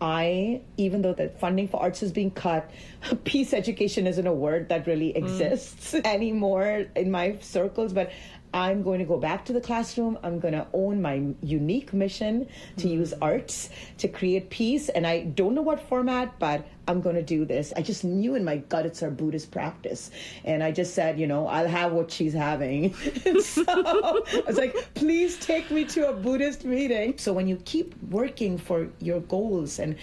Even though the funding for arts is being cut, peace education isn't a word that really exists anymore in my circles, but I'm going to go back to the classroom. I'm going to own my unique mission to use arts to create peace. And I don't know what format, but I'm going to do this. I just knew in my gut it's our Buddhist practice. And I just said, I'll have what she's having. So I was like, please take me to a Buddhist meeting. So when you keep working for your goals and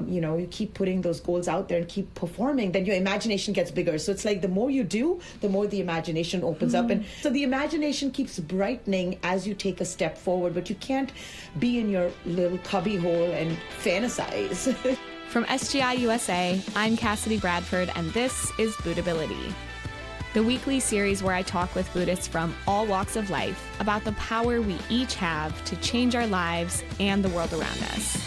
you keep putting those goals out there and keep performing, then your imagination gets bigger. So it's like the more you do, the more the imagination opens up. And so the imagination keeps brightening as you take a step forward, but you can't be in your little cubby hole and fantasize. From SGI USA, I'm Cassidy Bradford, and this is Buddhability, the weekly series where I talk with Buddhists from all walks of life about the power we each have to change our lives and the world around us.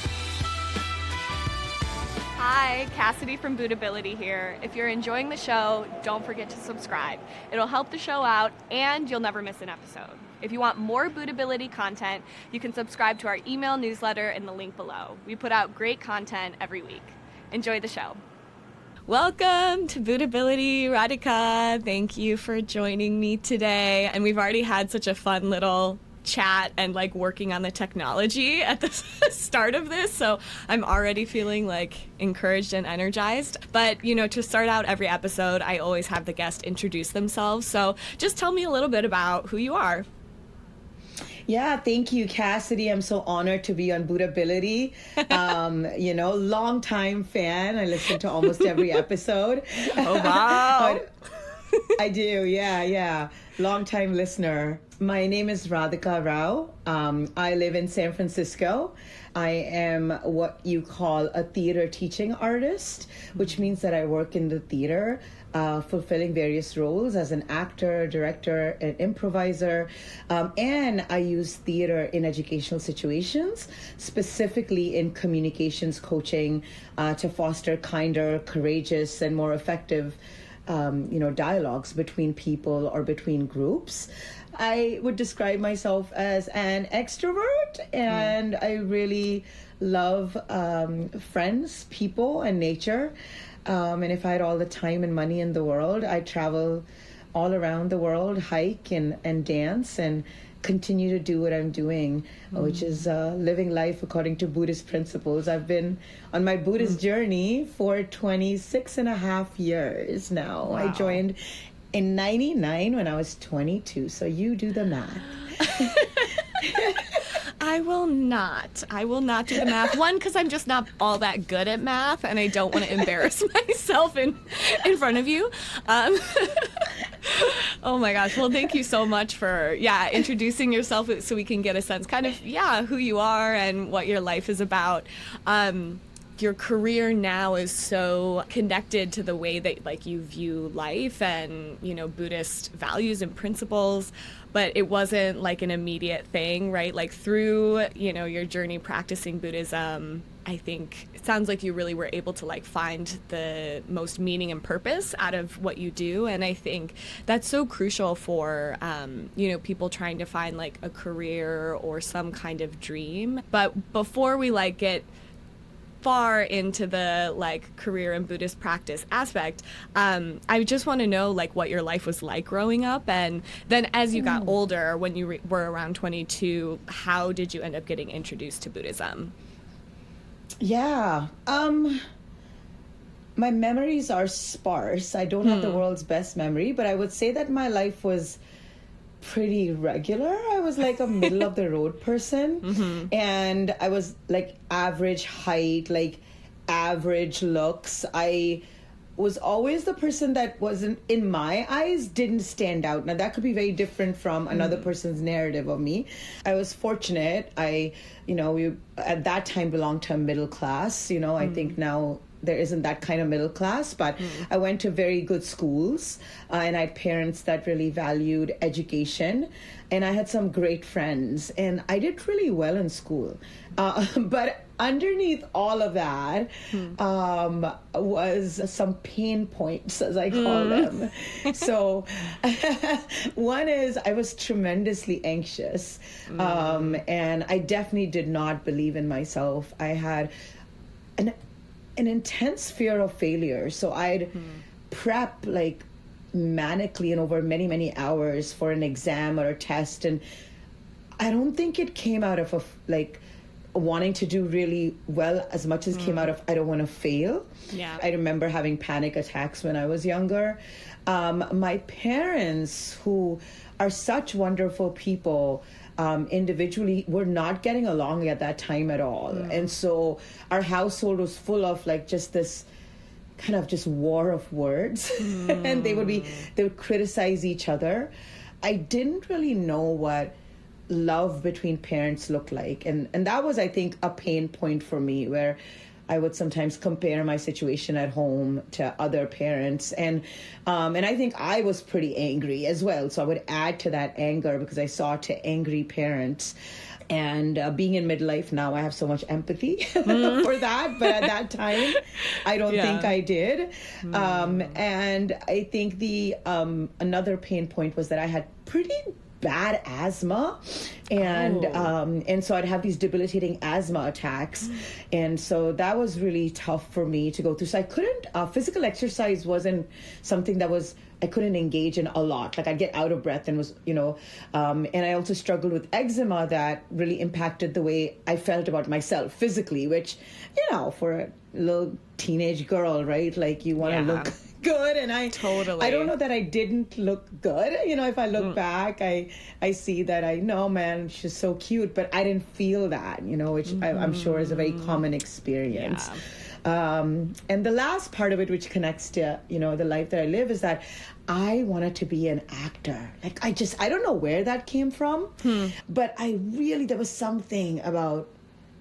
Hi, Cassidy from Buddhability here. If you're enjoying the show, don't forget to subscribe. It'll help the show out and you'll never miss an episode. If you want more Buddhability content, you can subscribe to our email newsletter in the link below. We put out great content every week. Enjoy the show. Welcome to Buddhability, Radhika. Thank you for joining me today. And we've already had such a fun little chat and working on the technology at the start of this, so I'm already feeling encouraged and energized. But to start out every episode, I always have the guest introduce themselves, so just tell me a little bit about who you are. Yeah, thank you, Cassidy. I'm so honored to be on Buddhability. Long time fan. I listen to almost every episode. Oh, wow. I do, yeah. Long time listener. My name is Radhika Rao. I live in San Francisco. I am what you call a theater teaching artist, which means that I work in the theater, fulfilling various roles as an actor, director, and improviser. And I use theater in educational situations, specifically in communications coaching, to foster kinder, courageous, and more effective dialogues between people or between groups. I would describe myself as an extrovert, and I really love friends, people, and nature. And if I had all the time and money in the world, I'd travel all around the world, hike and dance, and continue to do what I'm doing, which is living life according to Buddhist principles. I've been on my Buddhist journey for 26 and a half years now. Wow. I joined in 99 when I was 22, so you do the math. I will not do the math. One, because I'm just not all that good at math, and I don't want to embarrass myself in front of you. Oh my gosh. Well, thank you so much for, introducing yourself so we can get a sense who you are and what your life is about. Your career now is so connected to the way that you view life and, Buddhist values and principles, but it wasn't an immediate thing, right? Through, your journey practicing Buddhism, I think it sounds like you really were able to find the most meaning and purpose out of what you do. And I think that's so crucial for, people trying to find a career or some kind of dream. But before we get far into the career and Buddhist practice aspect, I just want to know what your life was like growing up, and then as you got older, when you were around 22, how did you end up getting introduced to Buddhism? Yeah, my memories are sparse. I don't have the world's best memory, but I would say that my life was pretty regular. I was a middle of the road person, and I was average height, average looks. I was always the person that wasn't, in my eyes, didn't stand out. Now that could be very different from another person's narrative of me. I was fortunate. We at that time belonged to a middle class. I think now there isn't that kind of middle class, but I went to very good schools, and I had parents that really valued education, and I had some great friends, and I did really well in school. But underneath all of that was some pain points, as I call them. So one is I was tremendously anxious, and I definitely did not believe in myself. I had an intense fear of failure. So I'd prep like manically and over many, many hours for an exam or a test. And I don't think it came out of like wanting to do really well as much as came out of I don't want to fail. Yeah. I remember having panic attacks when I was younger. My parents, who are such wonderful people, individually were not getting along at that time at all. And so our household was full of like just this kind of just war of words. And they would criticize each other. I didn't really know what love between parents looked like. And that was, I think, a pain point for me, where I would sometimes compare my situation at home to other parents. And I think I was pretty angry as well. So I would add to that anger because I saw to angry parents. And being in midlife now, I have so much empathy for that. But at that time, I don't think I did. And I think the another pain point was that I had pretty bad asthma, and so I'd have these debilitating asthma attacks, and so that was really tough for me to go through. So I couldn't physical exercise wasn't something that was I couldn't engage in a lot. Like I'd get out of breath and was and I also struggled with eczema that really impacted the way I felt about myself physically, which for a little teenage girl, right, like you want to look good, and I don't know that I didn't look good. If I look back, I see that I know, man, she's so cute, but I didn't feel that, which I'm sure is a very common experience. And the last part of it, which connects to, the life that I live, is that I wanted to be an actor. Like I don't know where that came from, but there was something about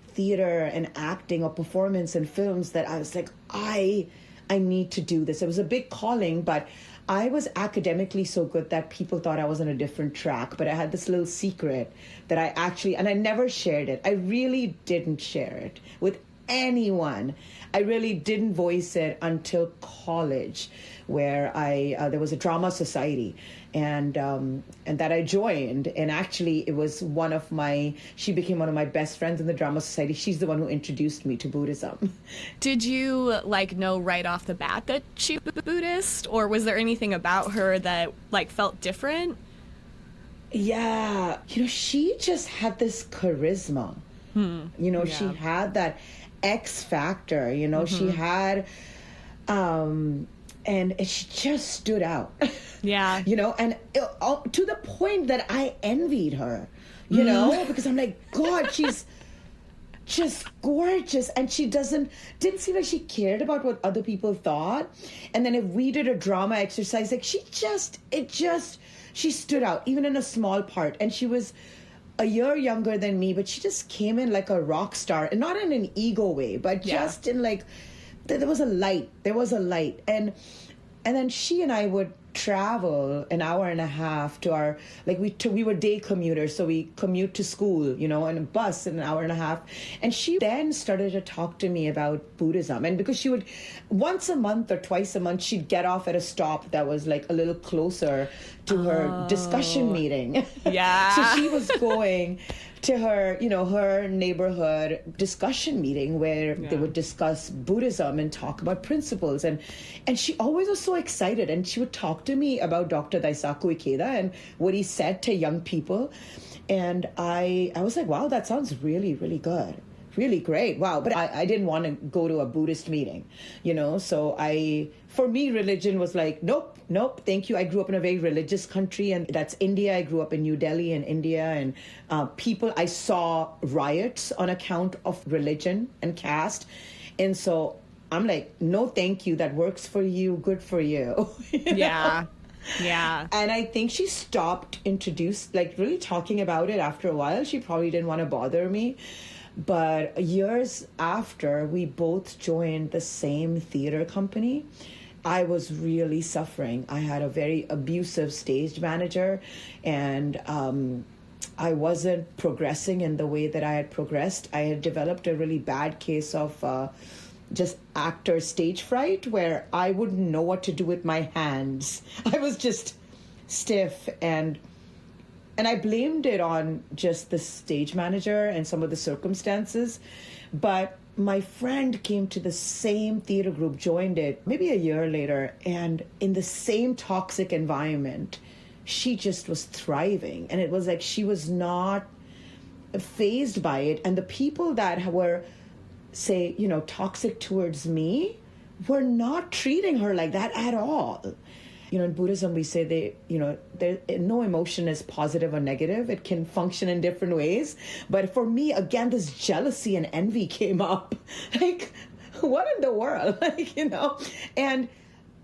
theater and acting or performance in films that I was like, I need to do this. It was a big calling, but I was academically so good that people thought I was on a different track. But I had this little secret that and I never shared it. I really didn't share it with anyone. I really didn't voice it until college, where there was a drama society, and that I joined. And actually, it was she became one of my best friends in the drama society. She's the one who introduced me to Buddhism. Did you know right off the bat that she was Buddhist, or was there anything about her that felt different? Yeah, she just had this charisma. She had that X factor, she had, and she just stood out. Yeah. And to the point that I envied her, because I'm like, God, she's just gorgeous, and she didn't seem like she cared about what other people thought. And then if we did a drama exercise, like she stood out, even in a small part. And she was a year younger than me, but she just came in like a rock star, and not in an ego way, but just in there was a light. And then she and I would travel an hour and a half to our, we were day commuters, so we commute to school, in a bus in an hour and a half. And she then started to talk to me about Buddhism. And because she would, once a month or twice a month, she'd get off at a stop that was a little closer to her discussion meeting. Yeah. So she was going to her, her neighborhood discussion meeting where they would discuss Buddhism and talk about principles. And she always was so excited. And she would talk to me about Dr. Daisaku Ikeda and what he said to young people. And I was like, wow, that sounds really, really good. Really great. Wow. But I didn't want to go to a Buddhist meeting, So for me, religion was like, nope, thank you. I grew up in a very religious country, and that's India. I grew up in New Delhi in India, and I saw riots on account of religion and caste. And so I'm like, no, thank you. That works for you. Good for you. Yeah. Yeah. And I think she stopped really talking about it after a while. She probably didn't want to bother me. But years after, we both joined the same theater company. I was really suffering. I had a very abusive stage manager, and I wasn't progressing in the way that I had progressed. I had developed a really bad case of just actor stage fright, where I wouldn't know what to do with my hands. I was just stiff, and I blamed it on just the stage manager and some of the circumstances. But my friend came to the same theater group, joined it maybe a year later, and in the same toxic environment, she just was thriving. And it was like she was not fazed by it. And the people that were, say, toxic towards me were not treating her like that at all. In Buddhism, we say no emotion is positive or negative. It can function in different ways. But for me, again, this jealousy and envy came up. Like, what in the world?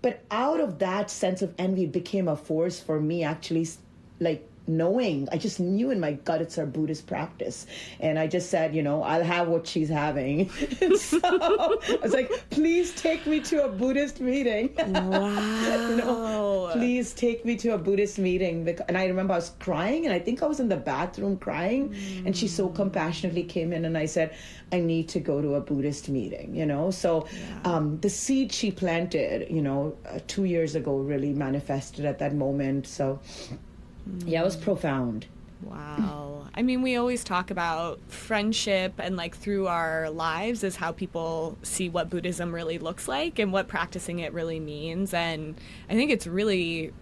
But out of that sense of envy, it became a force for me, actually, like, knowing, I just knew in my gut it's our Buddhist practice. And I just said, I'll have what she's having. And so I was like, please take me to a Buddhist meeting. Wow. Please take me to a Buddhist meeting. And I remember I was crying, and I think I was in the bathroom crying. And she so compassionately came in, and I said, I need to go to a Buddhist meeting, So the seed she planted, 2 years ago really manifested at that moment. So yeah, it was profound. Wow. I mean, we always talk about friendship and like through our lives is how people see what Buddhism really looks like and what practicing it really means. And I think it's really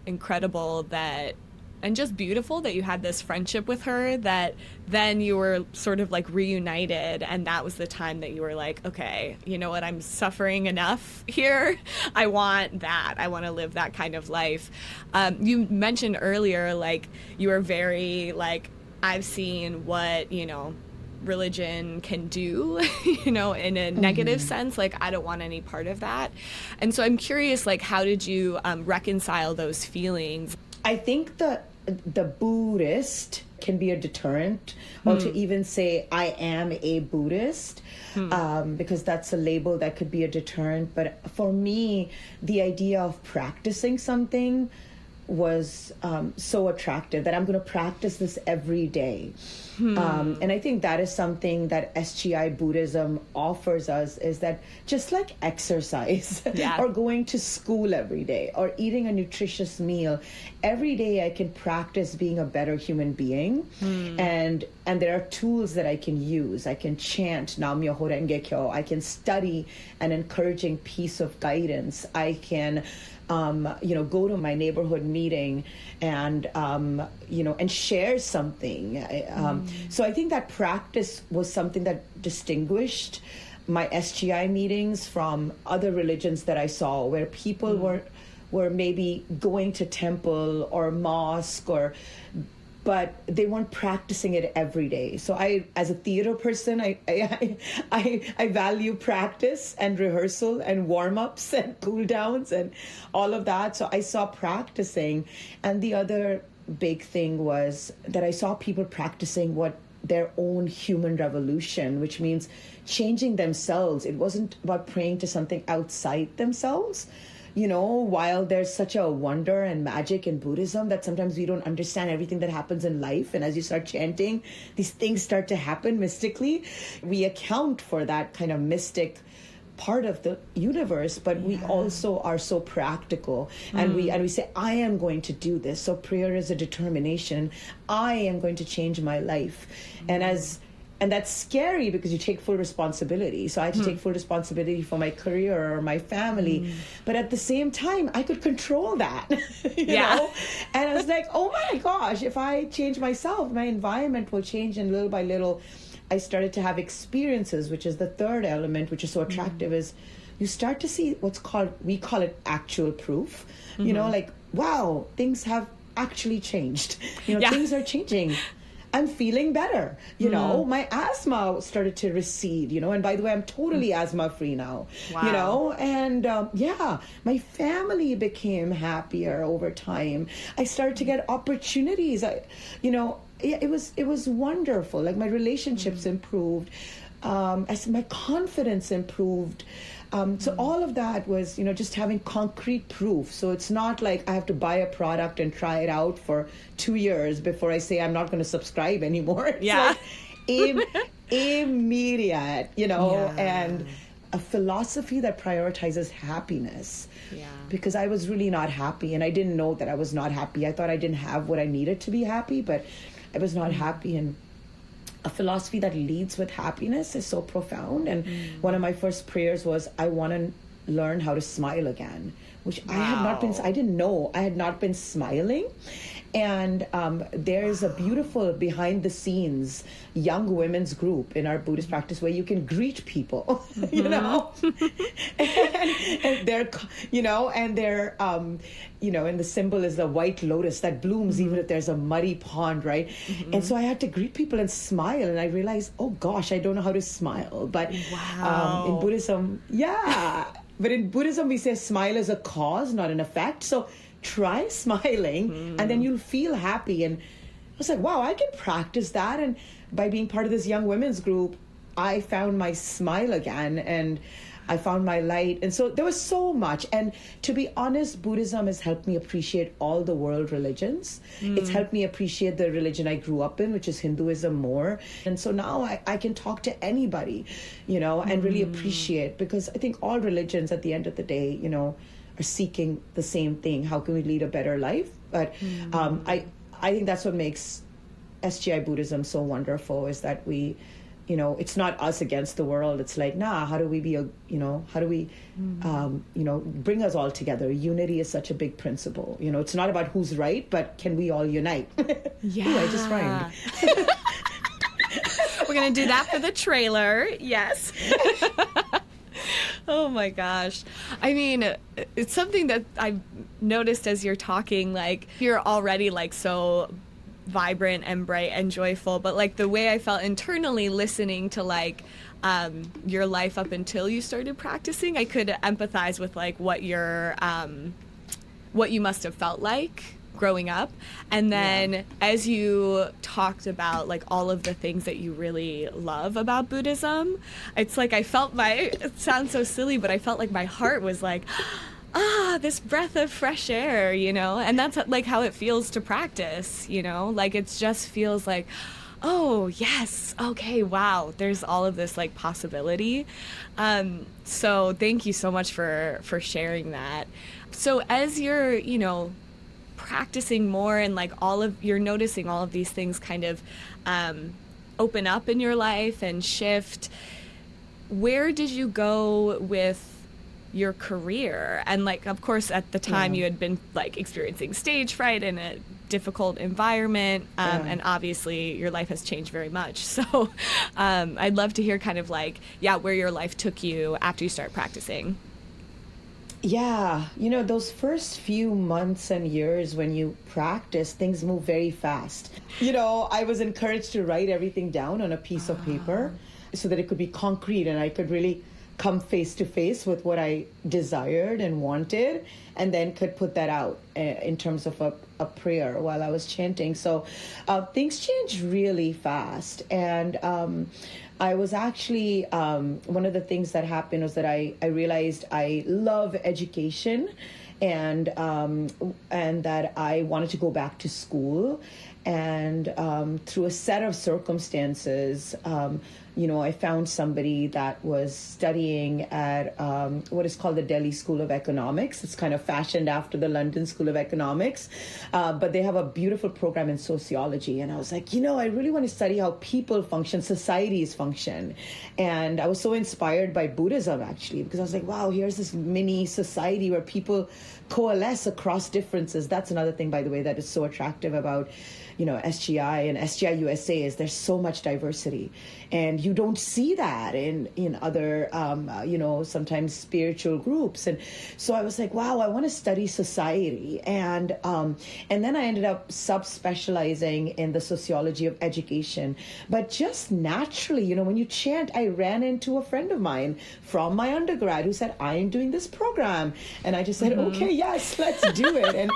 incredible that, and just beautiful that you had this friendship with her, that then you were sort of like reunited, and that was the time that you were like, okay, you know what, I'm suffering enough here. I want that. I want to live that kind of life. You mentioned earlier, like, you were very like, I've seen what, religion can do, in a negative sense. Like, I don't want any part of that. And so I'm curious, like, how did you reconcile those feelings? I think the Buddhist can be a deterrent, or to even say I am a Buddhist, because that's a label that could be a deterrent. But for me, the idea of practicing something was so attractive that I'm going to practice this every day. And I think that is something that SGI Buddhism offers us, is that just like exercise or going to school every day or eating a nutritious meal, every day I can practice being a better human being. And there are tools that I can use. I can chant Nam Myoho Renge Kyo. I can study an encouraging piece of guidance. I can go to my neighborhood meeting and, and share something. So I think that practice was something that distinguished my SGI meetings from other religions that I saw, where people were maybe going to temple or mosque, but they weren't practicing it every day. So I, as a theater person, I value practice and rehearsal and warm-ups and cool-downs and all of that. So I saw practicing. And the other big thing was that I saw people practicing their own human revolution, which means changing themselves. It wasn't about praying to something outside themselves. While there's such a wonder and magic in Buddhism that sometimes we don't understand everything that happens in life. And as you start chanting, these things start to happen mystically. We account for that kind of mystic part of the universe, but we also are so practical. And we say, I am going to do this. So prayer is a determination. I am going to change my life. And that's scary because you take full responsibility. So I had to take full responsibility for my career or my family. But at the same time, I could control that, you know? And I was like, oh my gosh, if I change myself, my environment will change. And little by little, I started to have experiences, which is the third element, which is so attractive, is you start to see we call it actual proof. Like, wow, things have actually changed. Things are changing. I'm feeling better, my asthma started to recede, and by the way, I'm totally asthma free now, and my family became happier over time. I started to get opportunities. It was wonderful. Like, my relationships improved, as my confidence improved. So all of that was, just having concrete proof. So it's not like I have to buy a product and try it out for 2 years before I say I'm not going to subscribe anymore. It's like immediate, and a philosophy that prioritizes happiness. Because I was really not happy, and I didn't know that I was not happy. I thought I didn't have what I needed to be happy, but I was not happy. And a philosophy that leads with happiness is so profound. And one of my first prayers was, I want to learn how to smile again, which I didn't know I had not been smiling. And there's a beautiful behind the scenes young women's group in our Buddhist practice where you can greet people, you know, and they're, you know, and they're, you know, and the symbol is the white lotus that blooms even if there's a muddy pond, right? And so I had to greet people and smile, and I realized, oh gosh, I don't know how to smile. But in Buddhism, but in Buddhism we say smile is a cause, not an effect. So try smiling and then you'll feel happy. And I was like, wow, I can practice that. And by being part of this young women's group, I found my smile again, and I found my light. And so there was so much. And to be honest, Buddhism has helped me appreciate all the world religions. It's helped me appreciate the religion I grew up in, which is Hinduism, more. And so now I can talk to anybody, you know, and really appreciate, because I think all religions at the end of the day, you know, are seeking the same thing. How can we lead a better life? But I think that's what makes SGI Buddhism so wonderful, is that we, you know, it's not us against the world. It's like, how do we be you know, bring us all together? Unity is such a big principle. You know, it's not about who's right, but can we all unite? Yeah. Ooh, I just rhymed. We're going to do that for the trailer. Yes. Oh my gosh. I mean, it's something that I've noticed as you're talking, like you're already like so vibrant and bright and joyful, but like the way I felt internally listening to like your life up until you started practicing, I could empathize with like what you must have felt like growing up. And then as you talked about like all of the things that you really love about Buddhism, it's like I felt it sounds so silly, but I felt like my heart was like, this breath of fresh air, you know? And that's like how it feels to practice, you know? Like it just feels like, oh yes, okay, wow, there's all of this like possibility. So thank you so much for sharing that. So as you're, you know, practicing more and like you're noticing all of these things kind of open up in your life and shift, where did you go with your career? And like, of course, at the time you had been like experiencing stage fright in a difficult environment, and obviously your life has changed very much. So I'd love to hear kind of like, where your life took you after you start practicing. Yeah, you know, those first few months and years when you practice, things move very fast. You know, I was encouraged to write everything down on a piece of paper so that it could be concrete and I could really come face to face with what I desired and wanted, and then could put that out in terms of a prayer while I was chanting. So things changed really fast. And I was actually, one of the things that happened was that I realized I love education, and that I wanted to go back to school. And through a set of circumstances, you know, I found somebody that was studying at what is called the Delhi School of Economics. It's kind of fashioned after the London School of Economics, but they have a beautiful program in sociology. And I was like, you know, I really want to study how people function, societies function. And I was so inspired by Buddhism, actually, because I was like, wow, here's this mini society where people coalesce across differences. That's another thing, by the way, that is so attractive about, you know, SGI and SGI USA is there's so much diversity, and you don't see that in other you know, sometimes spiritual groups. And so I was like, wow, I want to study society. And then I ended up subspecializing in the sociology of education. But just naturally, you know, when you chant, I ran into a friend of mine from my undergrad who said, I am doing this program. And I just said, okay, yes, let's do it. And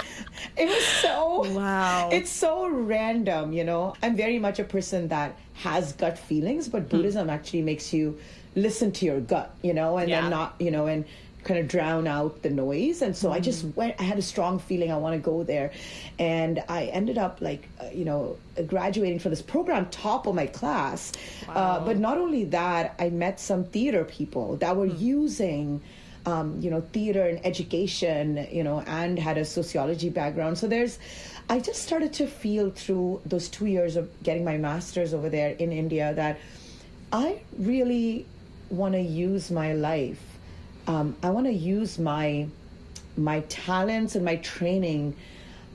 it was so, wow, it's so random, you know. I'm very much a person that has gut feelings, but Buddhism actually makes you listen to your gut, you know, and then not, you know, and kind of drown out the noise. And so I just went, I had a strong feeling I want to go there. And I ended up like, you know, graduating from this program, top of my class. Wow. But not only that, I met some theater people that were using theater and education, and had a sociology background. So I just started to feel through those 2 years of getting my master's over there in India that I really want to use my life. I want to use my talents and my training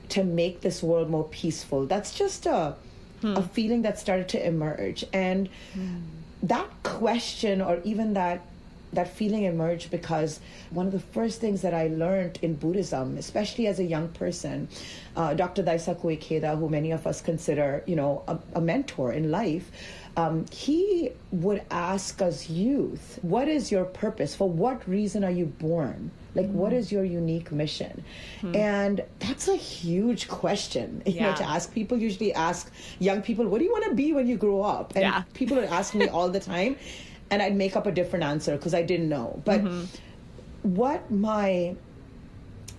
to make this world more peaceful. That's just a feeling that started to emerge. And that question, or even that feeling, emerged because one of the first things that I learned in Buddhism, especially as a young person, Dr. Daishonin Ikeda, who many of us consider, a mentor in life, he would ask us youth, what is your purpose? For what reason are you born? Like, what is your unique mission? And that's a huge question, to ask. People usually ask young people, what do you want to be when you grow up? And people would ask me all the time, and I'd make up a different answer because I didn't know. But what my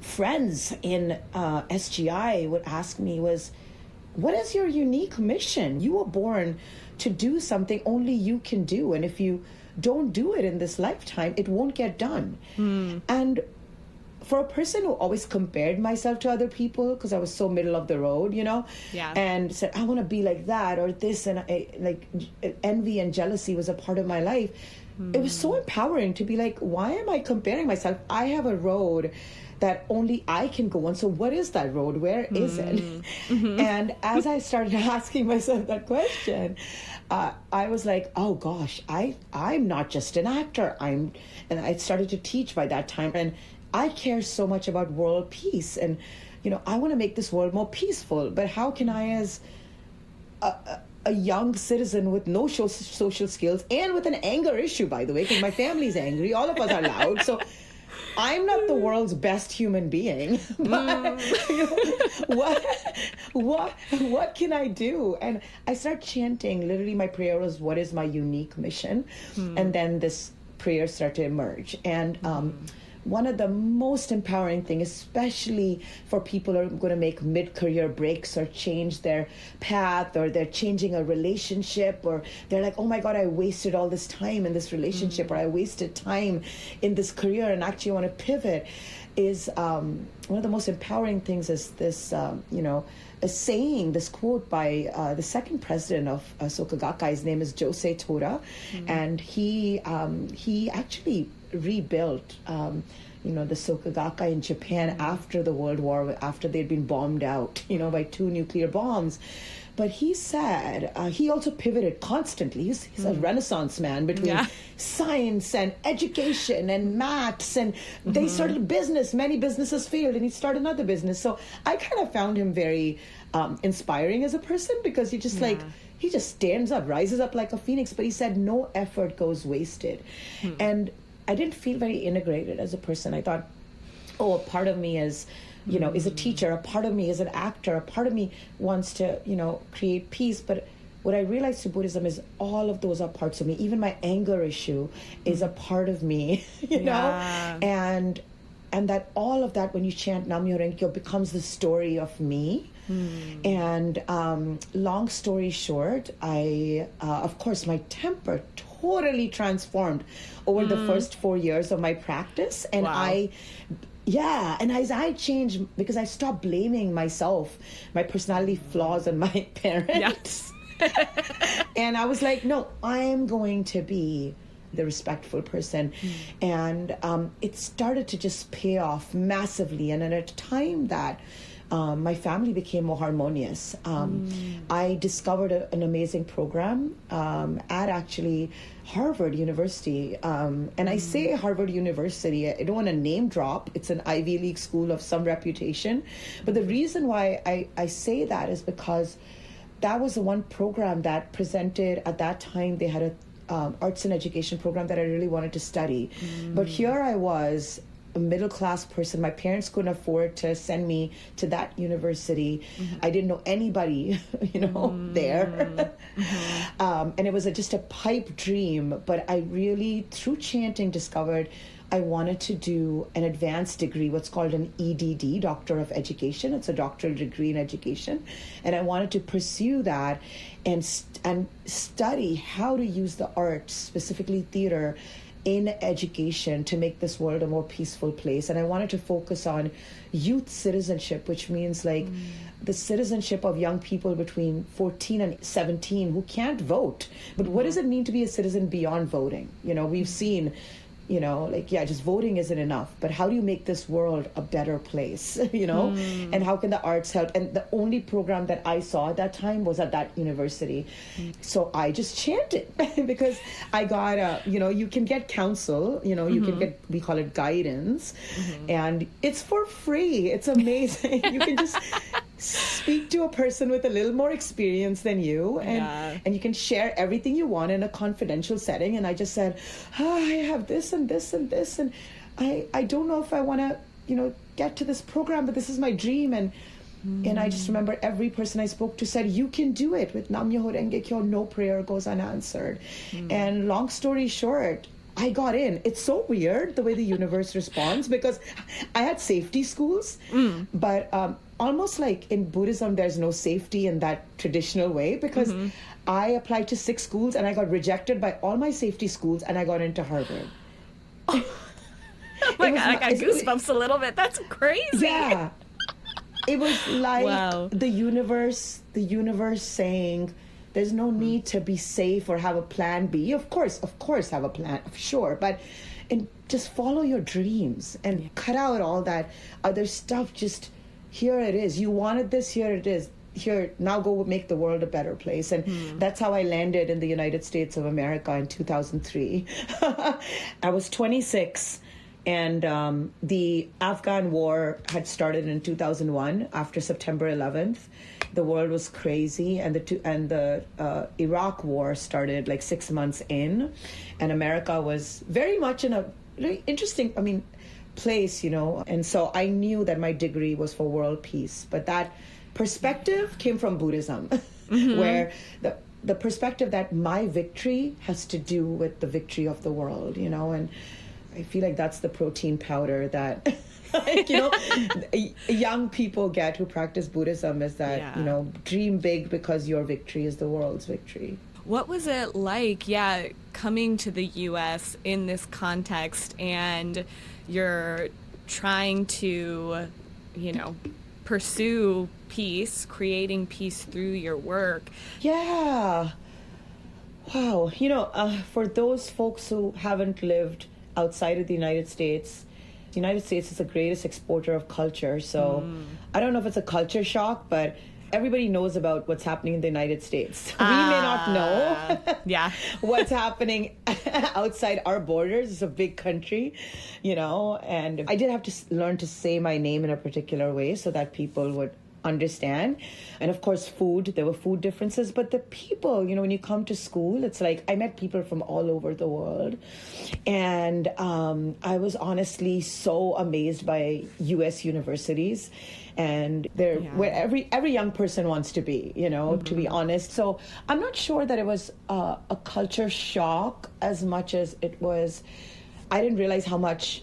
friends in SGI would ask me was, what is your unique mission? You were born to do something only you can do. And if you don't do it in this lifetime, it won't get done. And for a person who always compared myself to other people, because I was so middle of the road, and said, I want to be like that or this, and envy and jealousy was a part of my life. It was so empowering to be like, why am I comparing myself? I have a road that only I can go on. So what is that road? Where is it? And as I started asking myself that question, I was like, oh gosh, I'm not just an actor. And I started to teach by that time. And I care so much about world peace. And, I want to make this world more peaceful. But how can I, as a young citizen with no social skills and with an anger issue, by the way, because my family's angry, all of us are loud. So I'm not the world's best human being, but what can I do? And I start chanting. Literally, my prayer was, "What is my unique mission?" And then this prayer started to emerge. And one of the most empowering things, especially for people who are going to make mid-career breaks or change their path, or they're changing a relationship, or they're like, oh my God, I wasted all this time in this relationship, or I wasted time in this career and actually want to pivot, is one of the most empowering things is this, a saying, this quote by the second president of Soka Gakkai. His name is Josei Toda, and he actually rebuilt the Soka Gakkai in Japan after the World War, after they'd been bombed out by 2 nuclear bombs. But he said he also pivoted constantly. He's a Renaissance man between science and education and maths, and they started a business. Many businesses failed, and he started another business. So I kind of found him very inspiring as a person, because he just he just stands up, rises up like a phoenix. But he said no effort goes wasted. And I didn't feel very integrated as a person. I thought, oh, a part of me is a teacher, a part of me is an actor, a part of me wants to, create peace. But what I realized through Buddhism is all of those are parts of me. Even my anger issue is a part of me, know? And that all of that, when you chant Nam-myoho Renge-kyo, becomes the story of me. And long story short, of course, my temper totally transformed over the first 4 years of my practice. And and as I changed, because I stopped blaming myself, my personality flaws, and my parents. And I was like, no, I am going to be the respectful person. And it started to just pay off massively. And at a time that my family became more harmonious, I discovered an amazing program at actually Harvard University. And I say Harvard University, I don't want to name drop. It's an Ivy League school of some reputation. But the reason why I say that is because that was the one program that presented, at that time, they had a arts and education program that I really wanted to study. But here I was, a middle-class person. My parents couldn't afford to send me to that university. I didn't know anybody, there. And it was just a pipe dream. But I really, through chanting, discovered I wanted to do an advanced degree, what's called an EDD, Doctor of Education. It's a doctoral degree in education. And I wanted to pursue that and study how to use the arts, specifically theater, in education to make this world a more peaceful place. And I wanted to focus on youth citizenship, which means like the citizenship of young people between 14 and 17 who can't vote. But what does it mean to be a citizen beyond voting? You know, we've seen, you know, like, yeah, just voting isn't enough. But how do you make this world a better place, you know? And how can the arts help? And the only program that I saw at that time was at that university. So I just chanted because I got, you know, you can get counsel, you know, you can get, we call it guidance. And it's for free. It's amazing. You can just speak to a person with a little more experience than you, and you can share everything you want in a confidential setting. And I just said, I have this and this and this, and I don't know if I want to, you know, get to this program, but this is my dream. And I just remember every person I spoke to said, you can do it. With Nam Myoho Renge Kyo, no prayer goes unanswered. And long story short, I got in. It's so weird the way the universe responds, because I had safety schools, but almost like in Buddhism, there's no safety in that traditional way, because I applied to 6 schools and I got rejected by all my safety schools, and I got into Harvard. Oh my God, I got goosebumps a little bit. That's crazy. Yeah. It was like the universe saying, there's no need to be safe or have a plan B. Of course, have a plan, sure. But just follow your dreams and cut out all that other stuff. Just, here it is. You wanted this, here it is. Here, now go make the world a better place. And that's how I landed in the United States of America in 2003. I was 26. And the Afghan war had started in 2001 after September 11th. The world was crazy, and the Iraq war started like 6 months in, and America was very much in a very interesting, place, you know. And so I knew that my degree was for world peace, but that perspective came from Buddhism, where the perspective that my victory has to do with the victory of the world, you know. And I feel like that's the protein powder that, like, you know, young people get who practice Buddhism, is that, you know, dream big because your victory is the world's victory. What was it like, coming to the U.S. in this context, and you're trying to, you know, pursue peace, creating peace through your work? Yeah. Wow. You know, for those folks who haven't lived outside of the United States is the greatest exporter of culture. So I don't know if it's a culture shock, but everybody knows about what's happening in the United States. We may not know what's happening outside our borders. It's a big country, you know, and I did have to learn to say my name in a particular way so that people would understand. And of course, there were food differences, but the people, you know, when you come to school, it's like I met people from all over the world. And I was honestly so amazed by U.S. universities, and they're where every young person wants to be, you know, to be honest. So I'm not sure that it was a culture shock as much as it was, I didn't realize how much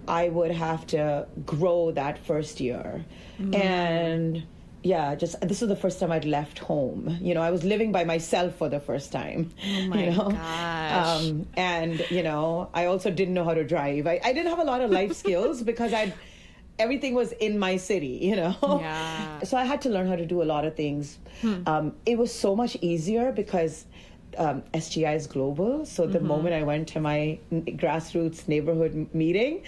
I would have to grow that first year. And this was the first time I'd left home. You know, I was living by myself for the first time. Oh my gosh. And, you know, I also didn't know how to drive. I didn't have a lot of life skills because everything was in my city, you know? Yeah. So I had to learn how to do a lot of things. It was so much easier because SGI is global. So the moment I went to my grassroots neighborhood meeting,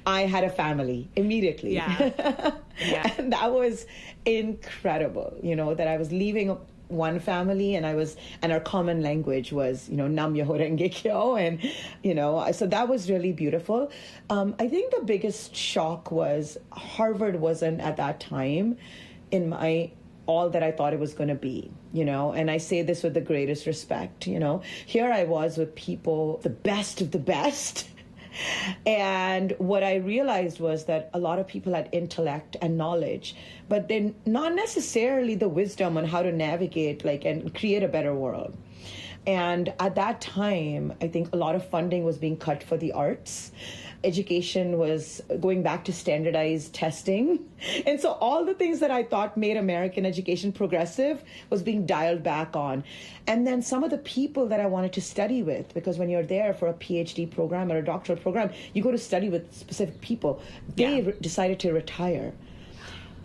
I had a family immediately. Yeah. And that was incredible, you know, that I was leaving one family, and our common language was, you know, Nam Myoho Renge Kyo, and, you know, so that was really beautiful. I think the biggest shock was Harvard wasn't at that time all that I thought it was going to be, you know, and I say this with the greatest respect, you know. Here I was with people, the best of the best. And what I realized was that a lot of people had intellect and knowledge, but then not necessarily the wisdom on how to navigate, and create a better world. And at that time, I think a lot of funding was being cut for the arts. Education was going back to standardized testing. And so all the things that I thought made American education progressive was being dialed back on. And then some of the people that I wanted to study with, because when you're there for a PhD program or a doctoral program, you go to study with specific people. They decided to retire.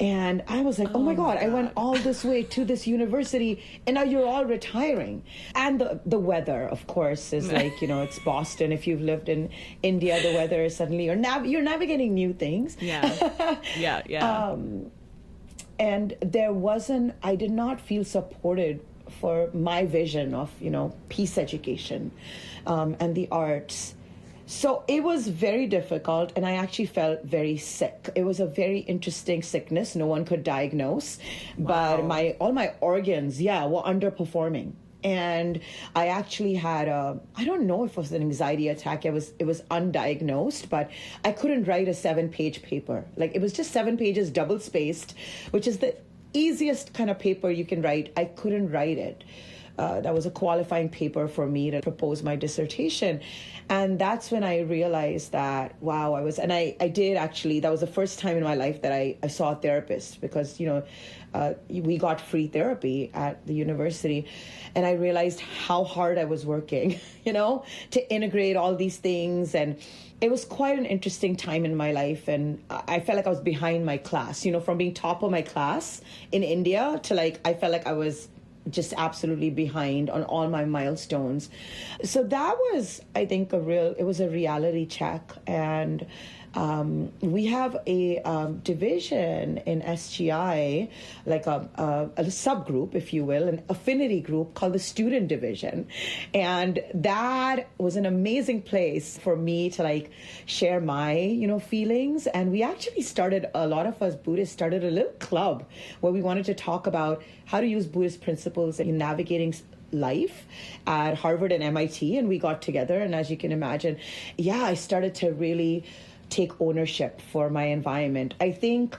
And I was like, oh my God, I went all this way to this university and now you're all retiring. And the weather, of course, is like, it's Boston. If you've lived in India, the weather is suddenly, you're navigating new things. Yeah. And I did not feel supported for my vision of, peace education and the arts. So it was very difficult, and I actually felt very sick. It was a very interesting sickness. No one could diagnose, but all my organs, were underperforming. And I actually had I don't know if it was an anxiety attack. It was undiagnosed, but I couldn't write a 7-page paper. Like, it was just 7 pages, double spaced, which is the easiest kind of paper you can write. I couldn't write it. That was a qualifying paper for me to propose my dissertation. And that's when I realized that, wow, I did actually, that was the first time in my life that I saw a therapist, because, we got free therapy at the university. And I realized how hard I was working, to integrate all these things. And it was quite an interesting time in my life. And I felt like I was behind my class, from being top of my class in India to I felt like I was just absolutely behind on all my milestones. So that was, I think, it was a reality check. And we have a division in SGI, like a subgroup, if you will, an affinity group called the student division. And that was an amazing place for me to share my, feelings. And we actually a lot of us Buddhists started a little club where we wanted to talk about how to use Buddhist principles in navigating life at Harvard and MIT. And we got together. And as you can imagine, I started to really take ownership for my environment. I think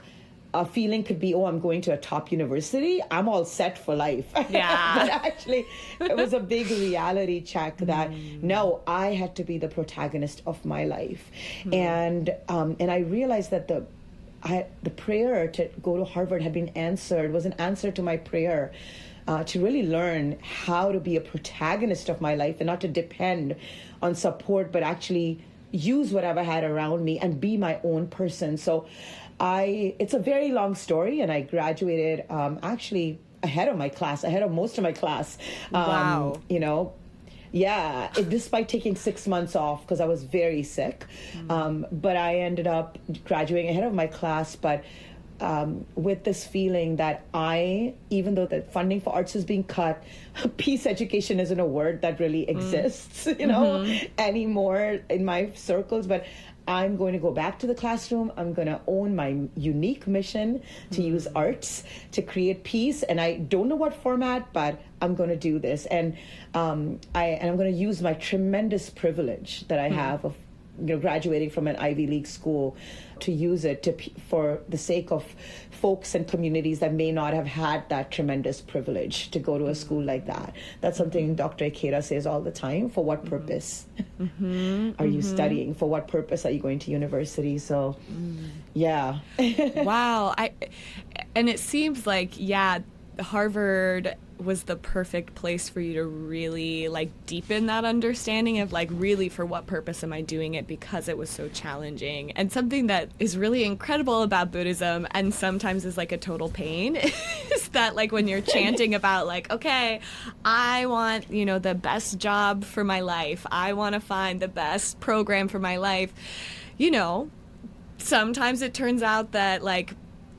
a feeling could be, I'm going to a top university, I'm all set for life. Yeah. But actually, it was a big reality check that no, I had to be the protagonist of my life. And I realized that the prayer to go to Harvard had been answered, was an answer to my prayer to really learn how to be a protagonist of my life and not to depend on support, but actually use whatever I had around me and be my own person. So it's a very long story, and I graduated actually ahead of most of my class. Wow. Despite taking 6 months off because I was very sick. But I ended up graduating ahead of my class, but with this feeling that even though the funding for arts is being cut, peace education isn't a word that really exists, anymore in my circles. But I'm going to go back to the classroom. I'm going to own my unique mission to use arts to create peace. And I don't know what format, but I'm going to do this. And I'm going to use my tremendous privilege that I have of graduating from an Ivy League school to use it for the sake of folks and communities that may not have had that tremendous privilege to go to a school like that. That's something Dr. Ikeda says all the time. For what purpose are you studying? For what purpose are you going to university? So, yeah. Wow. And it seems like, Harvard was the perfect place for you to really deepen that understanding of really, for what purpose am I doing it, because it was so challenging. And something that is really incredible about Buddhism, and sometimes is a total pain, is that when you're chanting about okay, I want the best job for my life, I want to find the best program for my life, sometimes it turns out that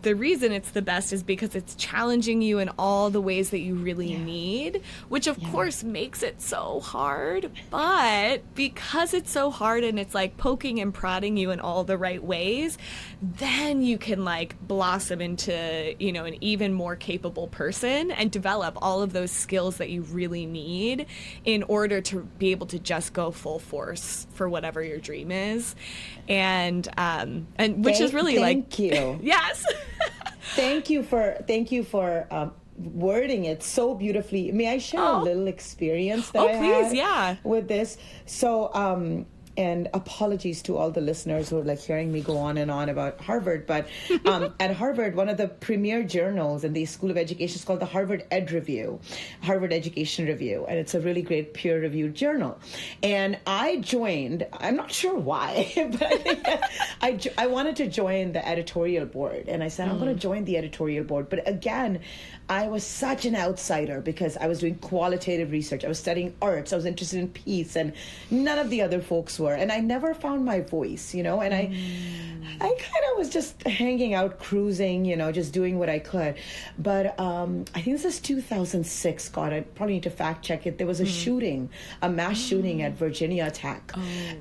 the reason it's the best is because it's challenging you in all the ways that you really need, which of course makes it so hard. But because it's so hard and it's poking and prodding you in all the right ways, then you can blossom into, an even more capable person and develop all of those skills that you really need in order to be able to just go full force for whatever your dream is. And which is really thank you. Yes. Thank you for wording it so beautifully. May I share a little experience that I please, had yeah. with this? So, and apologies to all the listeners who are like hearing me go on and on about Harvard, but at Harvard, one of the premier journals in the School of Education is called the Harvard Ed Review, Harvard Education Review, and it's a really great peer-reviewed journal. And I joined, I'm not sure why, but I think I wanted to join the editorial board, and I said, I'm going to join the editorial board. But again, I was such an outsider because I was doing qualitative research. I was studying arts. I was interested in peace, and none of the other folks were. And I never found my voice, and I kind of was just hanging out, cruising, just doing what I could. But I think this is 2006. God, I probably need to fact check it. There was a shooting, a mass shooting at Virginia Tech.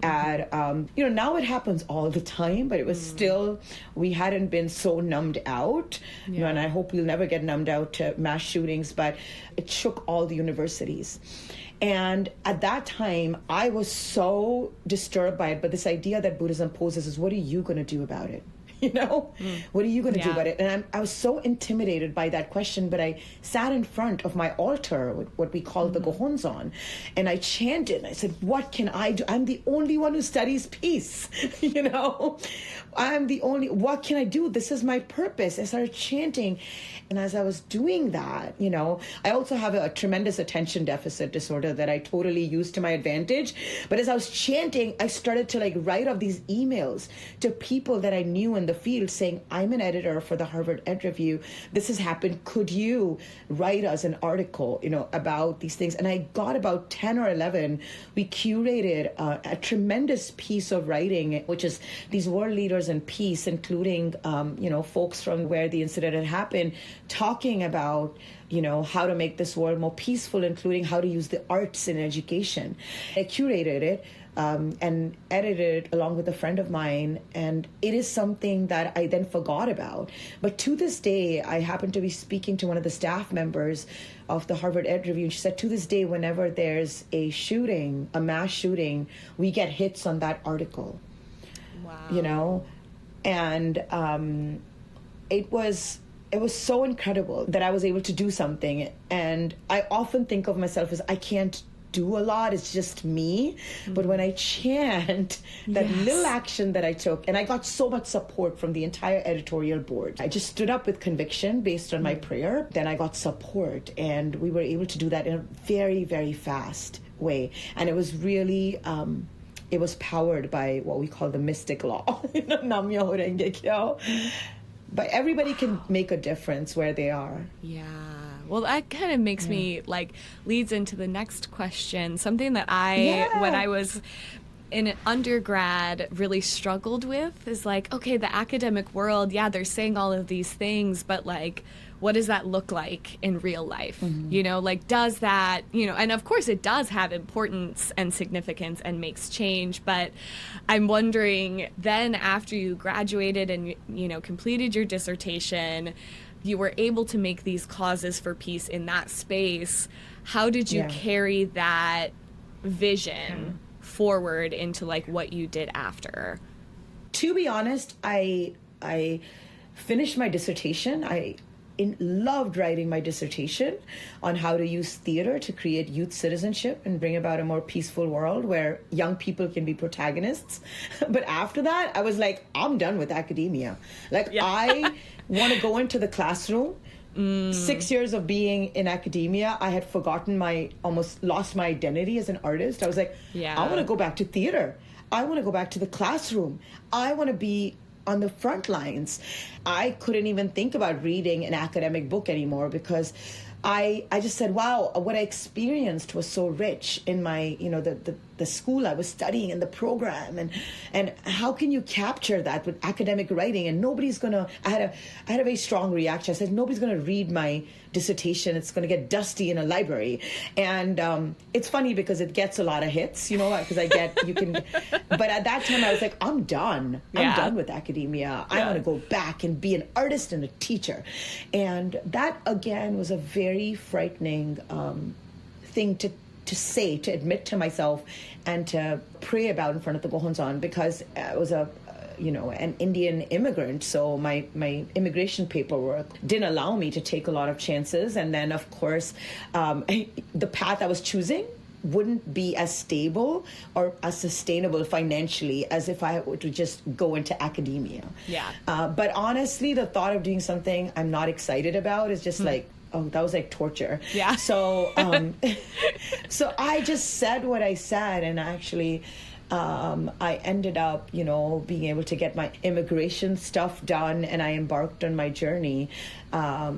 At now it happens all the time, but it was still, we hadn't been so numbed out. And I hope we'll never get numbed out to mass shootings, but it shook all the universities. And at that time, I was so disturbed by it. But this idea that Buddhism poses is, what are you going to do about it? What are you going to do about it? And I was so intimidated by that question, but I sat in front of my altar, what we call the Gohonzon, and I chanted, and I said, what can I do? I'm the only one who studies peace, I'm the only, what can I do? This is my purpose. I started chanting. And as I was doing that, I also have a tremendous attention deficit disorder that I totally used to my advantage. But as I was chanting, I started to write off these emails to people that I knew in the field saying, I'm an editor for the Harvard Ed Review. This has happened. Could you write us an article, about these things? And I got about 10 or 11. We curated a tremendous piece of writing, which is these world leaders in peace, including, folks from where the incident had happened, talking about, how to make this world more peaceful, including how to use the arts in education. I curated it and edited it along with a friend of mine, and it is something that I then forgot about. But to this day, I happened to be speaking to one of the staff members of the Harvard Ed Review, and she said, to this day, whenever there's a shooting, a mass shooting, we get hits on that article. Wow. And it was so incredible that I was able to do something. And I often think of myself as, I can't do a lot, it's just me. But when I chant, that little action that I took, and I got so much support from the entire editorial board. I just stood up with conviction based on my prayer. Then I got support, and we were able to do that in a very, very fast way. And it was really it was powered by what we call the mystic law. Nam Myoho Renge Kyo. But everybody can make a difference where they are. Yeah. Well, that kind of makes me, leads into the next question. Something that when I was in undergrad, really struggled with is okay, the academic world, they're saying all of these things, but what does that look like in real life? Does that, and of course it does have importance and significance and makes change, but I'm wondering then after you graduated and, completed your dissertation, you were able to make these causes for peace in that space. How did you carry that vision forward into what you did after? To be honest, I finished my dissertation. I loved writing my dissertation on how to use theater to create youth citizenship and bring about a more peaceful world where young people can be protagonists. But after that, I was like, I'm done with academia. I want to go into the classroom. 6 years of being in academia, I had almost lost my identity as an artist. I was like, I want to go back to theater. I want to go back to the classroom. I want to be on the front lines. I couldn't even think about reading an academic book anymore because I just said, wow, what I experienced was so rich in my, the school I was studying and the program, and how can you capture that with academic writing? And nobody's gonna. I had a very strong reaction. I said, nobody's gonna read my dissertation. It's gonna get dusty in a library. And it's funny because it gets a lot of hits, because but at that time I was like, I'm done. I'm done with academia. I want to go back and be an artist and a teacher. And that again was a very frightening thing to say, to admit to myself and to pray about in front of the Gohonzon, because it was an Indian immigrant. So my immigration paperwork didn't allow me to take a lot of chances. And then, of course, the path I was choosing wouldn't be as stable or as sustainable financially as if I were to just go into academia. Yeah. But honestly, the thought of doing something I'm not excited about is just like, oh, that was like torture. Yeah. So, so I just said what I said, and actually, I ended up, being able to get my immigration stuff done, and I embarked on my journey. I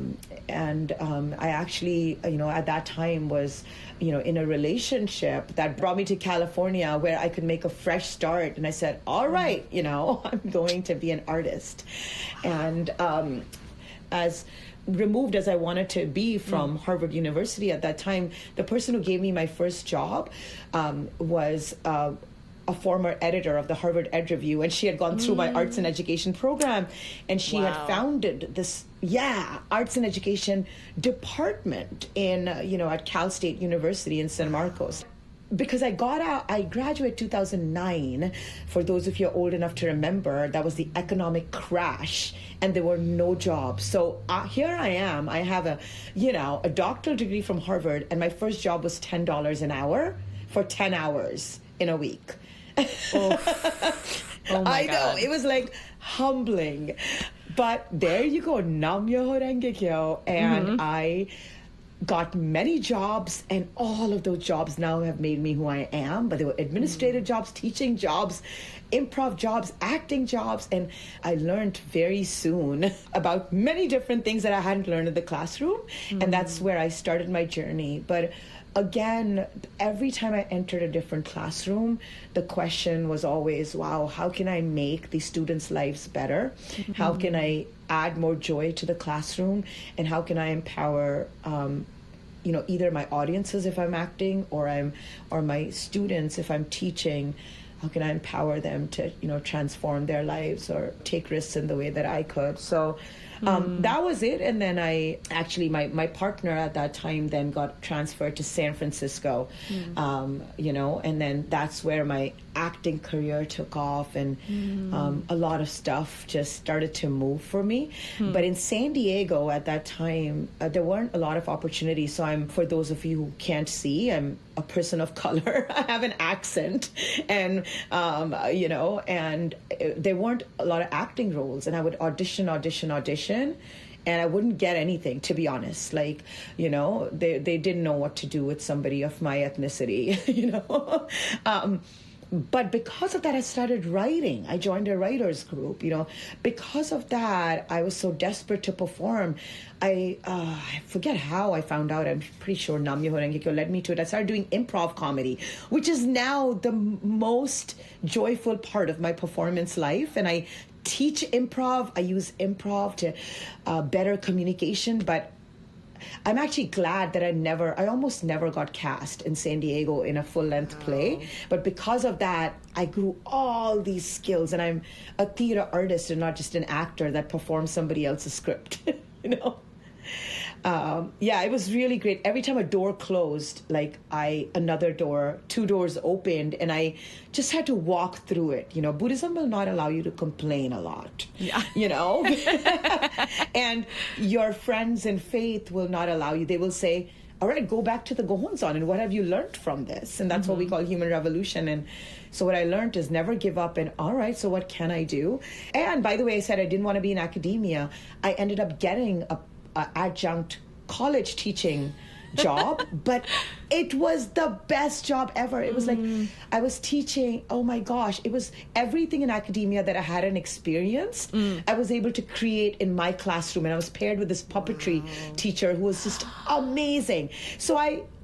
actually, at that time was, in a relationship that brought me to California where I could make a fresh start. And I said, all right, I'm going to be an artist. And as removed as I wanted to be from Harvard University at that time, the person who gave me my first job was a former editor of the Harvard Ed Review, and she had gone through my arts and education program, and she had founded this arts and education department in at Cal State University in San Marcos. Because I graduated 2009. For those of you old enough to remember, that was the economic crash and there were no jobs. So here I am. I have a doctoral degree from Harvard, and my first job was $10 an hour for 10 hours in a week. Oh my I know. God. It was like humbling. But there you go. Nam Myoho Renge Kyo. And I got many jobs, and all of those jobs now have made me who I am. But they were administrative jobs, teaching jobs, improv jobs, acting jobs. And I learned very soon about many different things that I hadn't learned in the classroom. And that's where I started my journey. But again, every time I entered a different classroom, the question was always, wow, how can I make these students' lives better? How can I add more joy to the classroom? And how can I empower either my audiences if I'm acting, or my students if I'm teaching? How can I empower them to transform their lives or take risks in the way that I could? So that was it. And then my partner at that time then got transferred to San Francisco, and then that's where my acting career took off, and a lot of stuff just started to move for me. But in San Diego at that time, there weren't a lot of opportunities. So for those of you who can't see, I'm a person of color. I have an accent, and and there weren't a lot of acting roles, and I would audition, and I wouldn't get anything, to be honest. Like, they didn't know what to do with somebody of my ethnicity, But because of that, I started writing. I joined a writers group, Because of that, I was so desperate to perform. I forget how I found out. I'm pretty sure Nam Myoho Renge Kyo led me to it. I started doing improv comedy, which is now the most joyful part of my performance life. And I teach improv. I use improv to better communication, but I'm actually glad that I almost never got cast in San Diego in a full-length play. But because of that, I grew all these skills, and I'm a theater artist and not just an actor that performs somebody else's script, It was really great. Every time a door closed, two doors opened, and I just had to walk through it. Buddhism will not allow you to complain a lot. Yeah. And your friends in faith will not allow you. They will say, all right, go back to the Gohonzon, and what have you learned from this? And that's what we call human revolution. And so what I learned is never give up, and all right, so what can I do? And by the way, I said I didn't want to be in academia. I ended up getting a adjunct college teaching job, but it was the best job ever. It was like I was teaching, oh my gosh, it was everything in academia that I hadn't experienced. I was able to create in my classroom, and I was paired with this puppetry teacher who was just amazing. So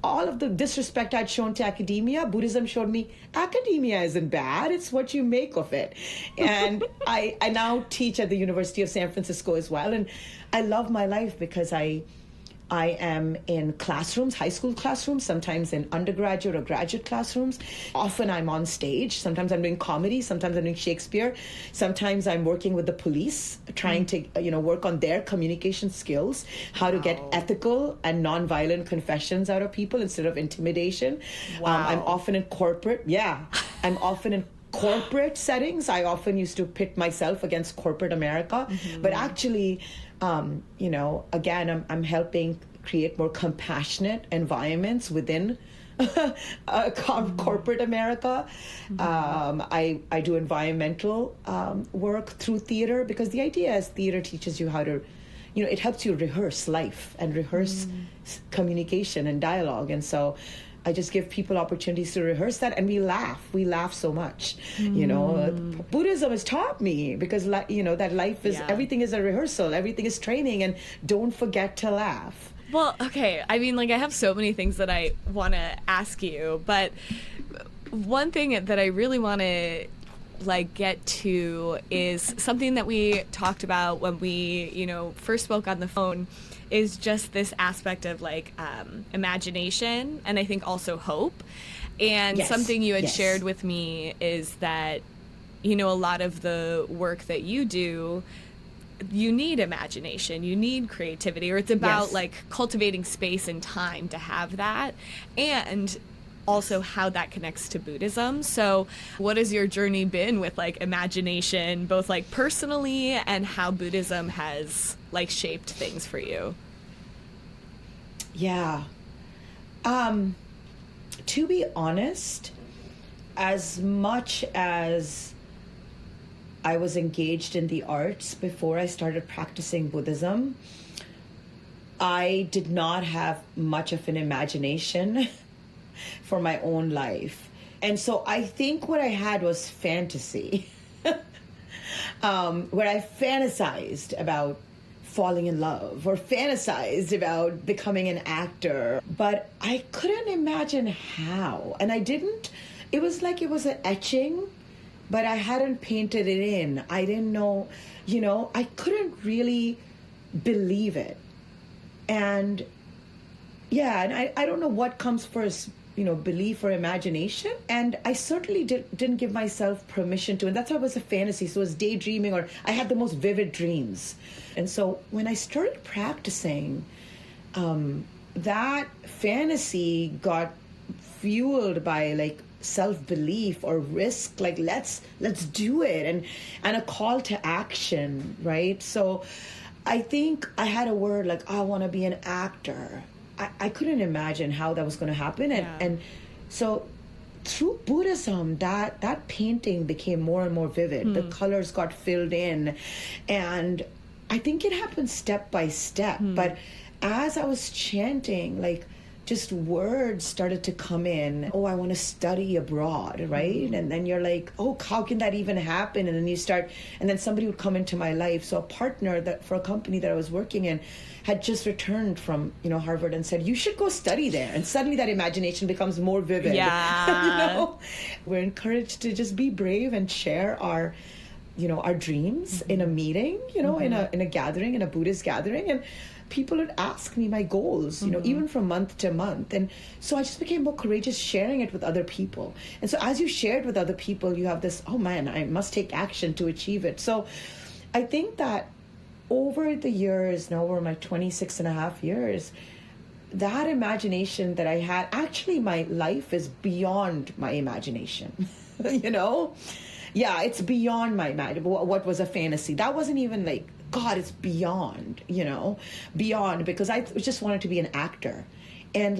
all of the disrespect I'd shown to academia, Buddhism showed me academia isn't bad. It's what you make of it. And I now teach at the University of San Francisco as well. And I love my life because I am in classrooms, high school classrooms, sometimes in undergraduate or graduate classrooms. Often I'm on stage. Sometimes I'm doing comedy. Sometimes I'm doing Shakespeare. Sometimes I'm working with the police, trying to, work on their communication skills, how to get ethical and nonviolent confessions out of people instead of intimidation. Wow. I'm often in corporate. Yeah. I'm often in corporate settings. I often used to pit myself against corporate America, but actually, again, I'm helping create more compassionate environments within corporate America. I do environmental work through theater, because the idea is theater teaches you how to, it helps you rehearse life and rehearse communication and dialogue. And so I just give people opportunities to rehearse that, and we laugh so much. Buddhism has taught me, because that life is, everything is a rehearsal, everything is training, and don't forget to laugh. Well, okay. I mean, I have so many things that I want to ask you, but one thing that I really want to get to is something that we talked about when we, first spoke on the phone, is just this aspect of imagination, and I think also hope. And something you had shared with me is that, a lot of the work that you do, you need imagination, you need creativity, or it's about cultivating space and time to have that, and also how that connects to Buddhism. So what has your journey been with imagination, both personally, and how Buddhism has shaped things for you? Yeah. To be honest, as much as I was engaged in the arts before I started practicing Buddhism, I did not have much of an imagination for my own life. And so I think what I had was fantasy, where I fantasized about falling in love or fantasized about becoming an actor, but I couldn't imagine how. And it was like it was an etching, but I hadn't painted it in. I didn't know, I couldn't really believe it. And I don't know what comes first, belief or imagination. And I certainly didn't give myself permission to. And that's why it was a fantasy. So it was daydreaming, or I had the most vivid dreams. And so when I started practicing, that fantasy got fueled by self-belief or risk, let's do it, and a call to action, right? So I think I had a word I want to be an actor. I couldn't imagine how that was going to happen. And so through Buddhism, that painting became more and more vivid. The colors got filled in, and I think it happened step by step. But as I was chanting, just words started to come in. Oh, I want to study abroad, right? And then you're like, oh, how can that even happen? And then you start, and then somebody would come into my life. So a partner for a company that I was working in had just returned from, Harvard, and said, you should go study there. And suddenly that imagination becomes more vivid. Yeah. We're encouraged to just be brave and share our dreams in a meeting, in a gathering, in a Buddhist gathering. And people would ask me my goals, even from month to month. And so I just became more courageous sharing it with other people. And so as you share it with other people, you have this, oh man, I must take action to achieve it. So I think that over the years, now over my 26 and a half years, that imagination that I had, actually my life is beyond my imagination, Yeah, it's beyond my mind. What was a fantasy? That wasn't even God, it's beyond, beyond, because I just wanted to be an actor. And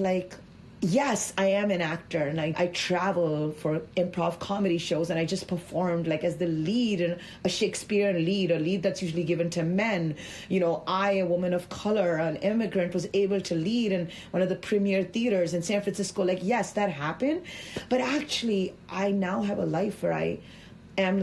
yes, I am an actor, and I travel for improv comedy shows, and I just performed as the lead in a Shakespearean lead, a lead that's usually given to men. I, a woman of color, an immigrant, was able to lead in one of the premier theaters in San Francisco. Yes, that happened. But actually, I now have a life where I am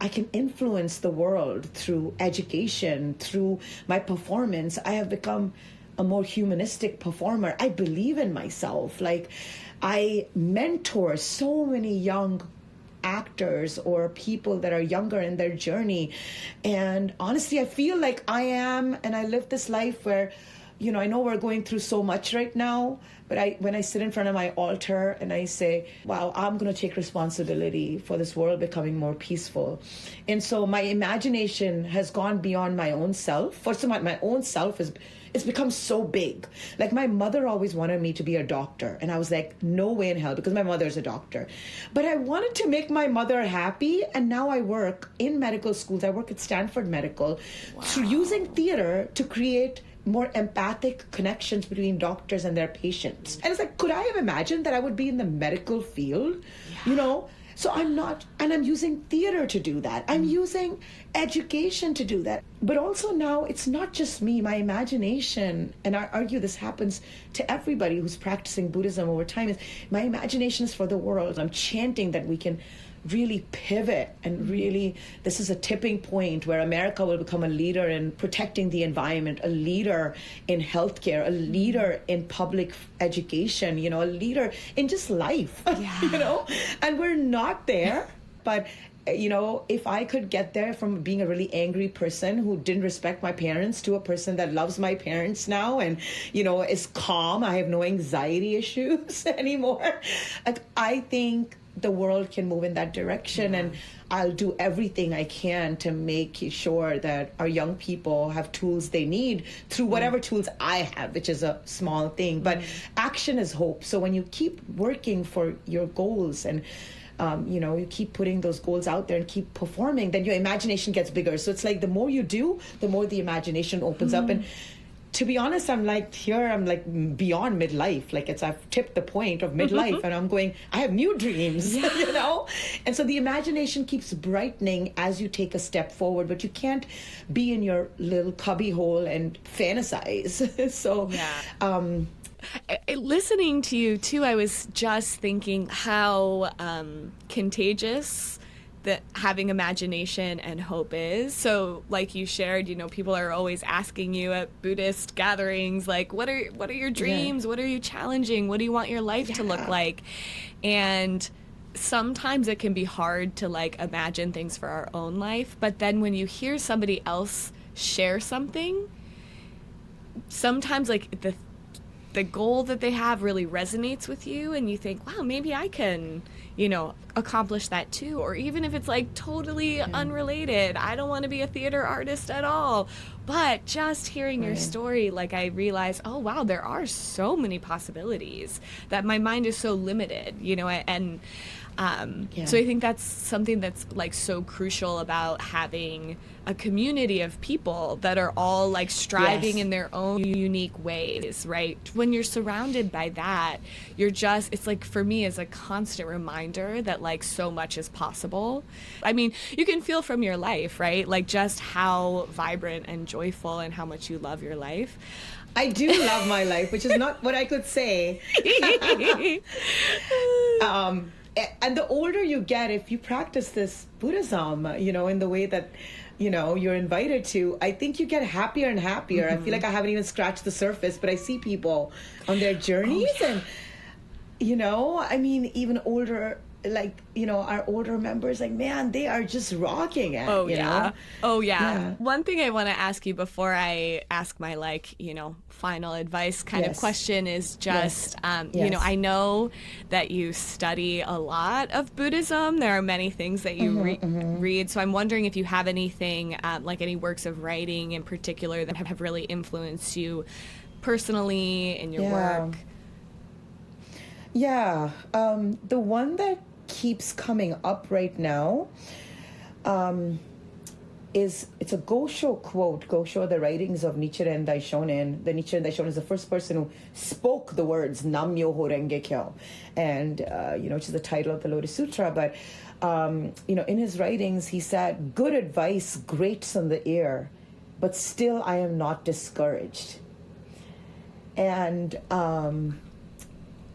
I can influence the world through education, through my performance. I have become a more humanistic performer. I believe in myself. I mentor so many young actors or people that are younger in their journey. And honestly, I feel like I am, and I live this life where I know we're going through so much right now, but when I sit in front of my altar and I say, wow, I'm going to take responsibility for this world becoming more peaceful. And so my imagination has gone beyond my own self. First of all, my own self it's become so big. Like, my mother always wanted me to be a doctor. And I was like, no way in hell, because my mother's a doctor. But I wanted to make my mother happy. And now I work in medical schools. I work at Stanford Medical, through using theater to create more empathic connections between doctors and their patients. And it's like, could I have imagined that I would be in the medical field? So I'm not, and I'm using theater to do that. I'm using education to do that. But also now, it's not just me, my imagination, and I argue this happens to everybody who's practicing Buddhism over time, is my imagination is for the world. I'm chanting that we can really pivot and really, this is a tipping point where America will become a leader in protecting the environment, a leader in healthcare, a leader in public education, a leader in just life, and we're not there. But if I could get there from being a really angry person who didn't respect my parents to a person that loves my parents now and, is calm, I have no anxiety issues anymore, I think the world can move in that direction. And I'll do everything I can to make sure that our young people have tools they need through whatever tools I have, which is a small thing. But action is hope. So when you keep working for your goals and you keep putting those goals out there and keep performing, then your imagination gets bigger. So it's like the more you do, the more the imagination opens up. And to be honest, I'm like beyond midlife. Like, I've tipped the point of midlife and I'm going, I have new dreams, And so the imagination keeps brightening as you take a step forward, but you can't be in your little cubby hole and fantasize. So, listening to you too, I was just thinking how contagious that having imagination and hope is. So like you shared, people are always asking you at Buddhist gatherings, like, what are your dreams? What are you challenging? What do you want your life to look like? And sometimes it can be hard to like imagine things for our own life. But then when you hear somebody else share something, sometimes like the goal that they have really resonates with you and you think, wow, maybe I can, accomplish that too. Or even if it's like totally unrelated, I don't want to be a theater artist at all. But just hearing your story, like, I realized, oh wow, there are so many possibilities, that my mind is so limited, and so I think that's something that's like so crucial about having a community of people that are all like striving in their own unique ways, right? When you're surrounded by that, it's like, for me, is a constant reminder that like so much is possible. I mean, you can feel from your life, right? Like just how vibrant and joyful and how much you love your life. I do love my life, which is not what I could say. And the older you get, if you practice this Buddhism, in the way that, you're invited to, I think you get happier and happier. I feel like I haven't even scratched the surface, but I see people on their journeys and, I mean, even older, like, our older members, like, man, they are just rocking it. Oh, yeah. One thing I want to ask you before I ask my, like, final advice kind of question is just, I know that you study a lot of Buddhism. There are many things that you read. So I'm wondering if you have anything, like any works of writing in particular that have really influenced you personally in your work. Yeah. The one that keeps coming up right now it's a Gosho quote. Gosho, the writings of Nichiren Daishonin. The Nichiren Daishonin is the first person who spoke the words Nam Myoho Renge Kyo, and which is the title of the Lotus Sutra. But in his writings, he said, "Good advice grates on the ear, but still I am not discouraged." And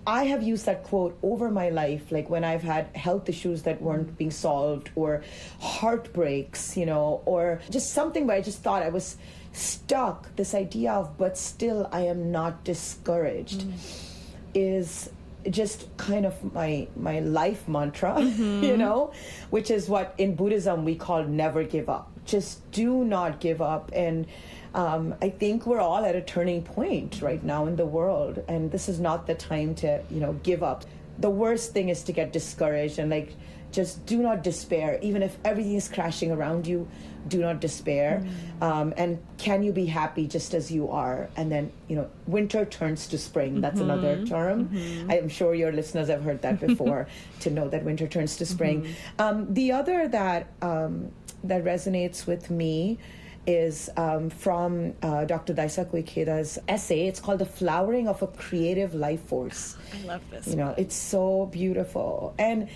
I have used that quote over my life, like when I've had health issues that weren't being solved, or heartbreaks, or just something where I just thought I was stuck. This idea of, but still I am not discouraged, is just kind of my life mantra, which is what in Buddhism we call never give up. Just do not give up. And I think we're all at a turning point right now in the world, and this is not the time to, give up. The worst thing is to get discouraged, and like, just do not despair. Even if everything is crashing around you, do not despair. And can you be happy just as you are? And then, winter turns to spring. That's another term. I'm sure your listeners have heard that before, to know that winter turns to spring. The other that resonates with me is from Dr. Daisaku Ikeda's essay. It's called The Flowering of a Creative Life Force. I love this. It's so beautiful. And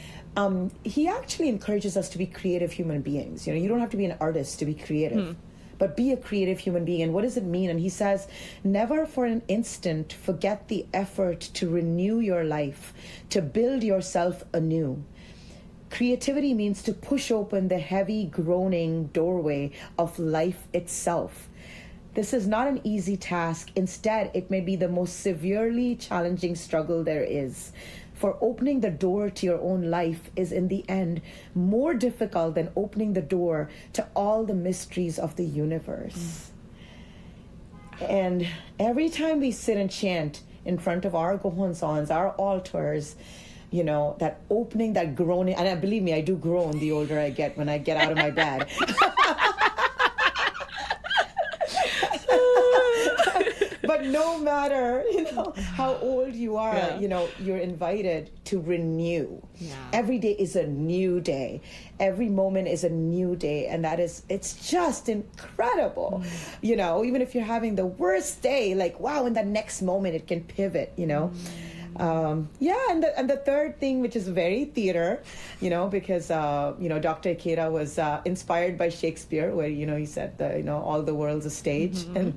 he actually encourages us to be creative human beings. You don't have to be an artist to be creative, but be a creative human being. And what does it mean? And he says, never for an instant forget the effort to renew your life, to build yourself anew. Creativity means to push open the heavy, groaning doorway of life itself. This is not an easy task. Instead, it may be the most severely challenging struggle there is. For opening the door to your own life is in the end more difficult than opening the door to all the mysteries of the universe. And every time we sit and chant in front of our gohonsons, our altars, that opening, that groaning, and believe me, I do groan the older I get when I get out of my bed. But no matter, how old you are, you're invited to renew. Yeah. Every day is a new day. Every moment is a new day. And it's just incredible. Even if you're having the worst day, like, wow, in that next moment it can pivot, and the third thing, which is very theater, because Dr. Ikeda was inspired by Shakespeare, where he said all the world's a stage, and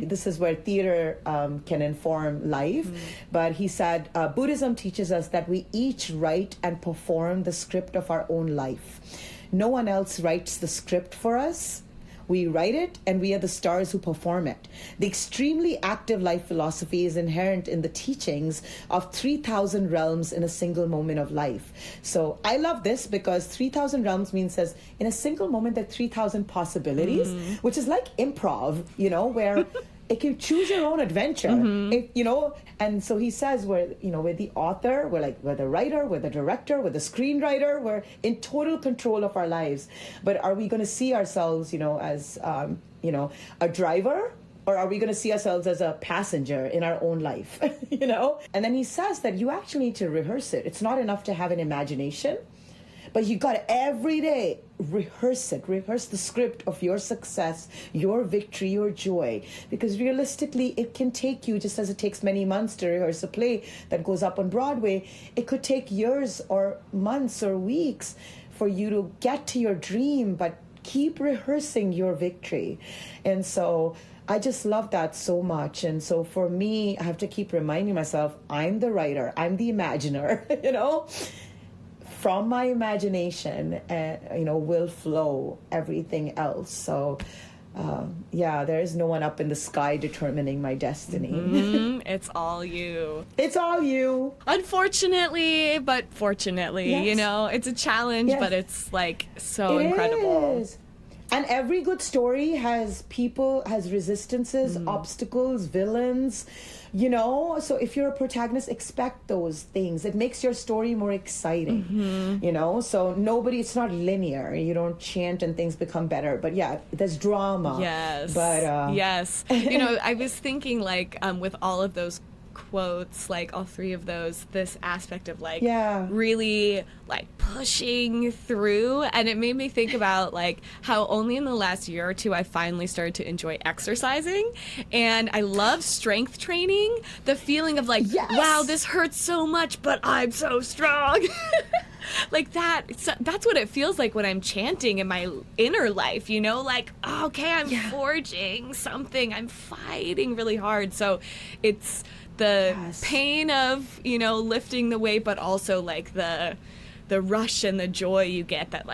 this is where theater can inform life. But he said Buddhism teaches us that we each write and perform the script of our own life. No one else writes the script for us. We write it, and we are the stars who perform it. The extremely active life philosophy is inherent in the teachings of 3,000 realms in a single moment of life. So I love this because 3,000 realms means as in a single moment there are 3,000 possibilities, which is like improv, where it can choose your own adventure. And so he says we're the author, we're the writer, we're the director, we're the screenwriter, we're in total control of our lives. But are we going to see ourselves, as, a driver? Or are we going to see ourselves as a passenger in our own life, And then he says that you actually need to rehearse it. It's not enough to have an imagination. But you got to every day rehearse it. Rehearse the script of your success, your victory, your joy. Because realistically, it can take you, just as it takes many months to rehearse a play that goes up on Broadway, it could take years or months or weeks for you to get to your dream, but keep rehearsing your victory. And so I just love that so much. And so for me, I have to keep reminding myself, I'm the writer, I'm the imaginer, From my imagination, will flow everything else. So, there is no one up in the sky determining my destiny. It's all you. It's all you. Unfortunately, but fortunately, yes. It's a challenge, Yes. but it's like so incredible. Is. And every good story has people, has resistances, obstacles, villains, So if you're a protagonist, expect those things. It makes your story more exciting, So it's not linear. You don't chant and things become better. But yeah, there's drama. Yes. But yes. I was thinking with all of those quotes, all three of those, this aspect of really pushing through, and it made me think about how only in the last year or two I finally started to enjoy exercising, and I love strength training. The feeling of yes. wow, this hurts so much, but I'm so strong. That's what it feels like when I'm chanting in my inner life, okay, I'm forging something, I'm fighting really hard. So it's the pain of, lifting the weight, but also the rush and the joy you get that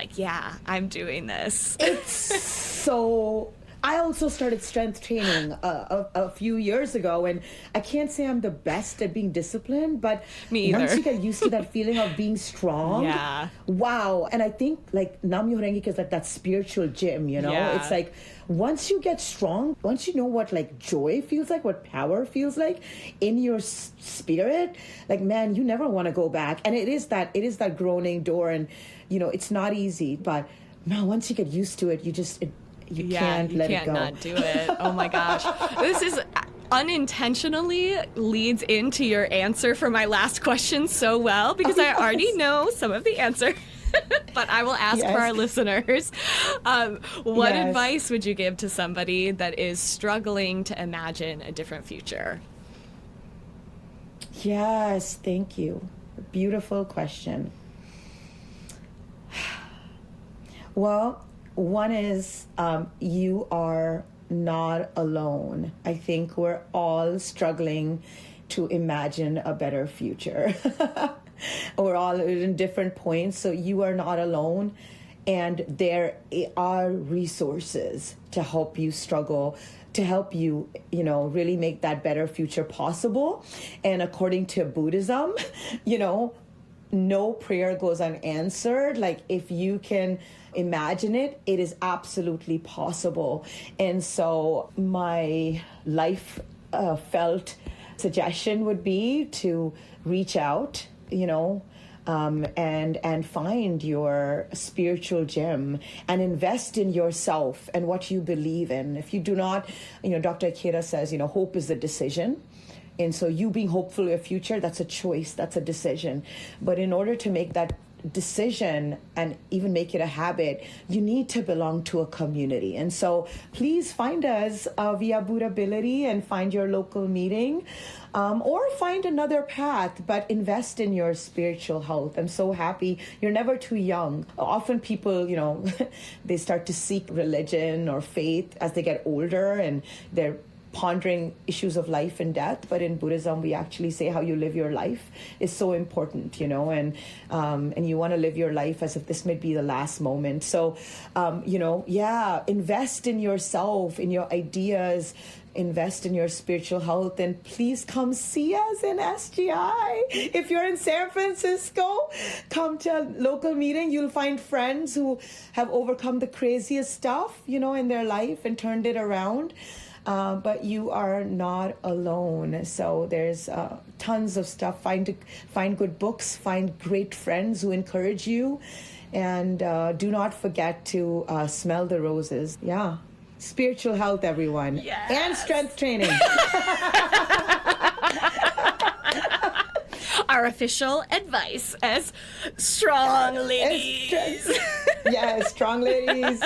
I'm doing this. It's so, I also started strength training a few years ago, and I can't say I'm the best at being disciplined, but Me either. once you get used to that feeling of being strong, Yeah. wow. And I think like Nam Myoho Renge Kyo is like that spiritual gym, you know? Yeah. It's like once you get strong, once you know what like joy feels like, what power feels like in your spirit, like man, you never want to go back. And it is that groaning door, and you know, it's not easy, but no, once you get used to it, you can't let it go. Not do it. Oh my gosh. This is unintentionally leads into your answer for my last question so well, because I already know some of the answer. But I will ask for our listeners, what advice would you give to somebody that is struggling to imagine a different future? Yes, thank you. Beautiful question. Well, one is you are not alone. I think we're all struggling to imagine a better future. We're all in different points, so you are not alone. And there are resources to help you struggle, to help you, you know, really make that better future possible. And according to Buddhism, you know, no prayer goes unanswered. Like if you can imagine it, it is absolutely possible. And so my life felt suggestion would be to reach out, you know, and find your spiritual gem and invest in yourself and what you believe in. If you do not, you know, Dr. Akira says, you know, hope is a decision. And so you being hopeful of your future, that's a choice, that's a decision. But in order to make that decision and even make it a habit, you need to belong to a community. And so please find us via Buddhability and find your local meeting, or find another path, but invest in your spiritual health. I'm so happy. You're never too young. Often people, you know, they start to seek religion or faith as they get older, and they're pondering issues of life and death. But in Buddhism, we actually say how you live your life is so important, you know, and you want to live your life as if this may be the last moment. So, you know, invest in yourself, in your ideas, invest in your spiritual health, and please come see us in SGI. If you're in San Francisco, come to a local meeting. You'll find friends who have overcome the craziest stuff, you know, in their life and turned it around. But you are not alone. So there's tons of stuff. Find good books, find great friends who encourage you, and do not forget to smell the roses. Yeah. Spiritual health, everyone. Yes. And strength training. Our official advice as strong ladies. Yes, strong ladies.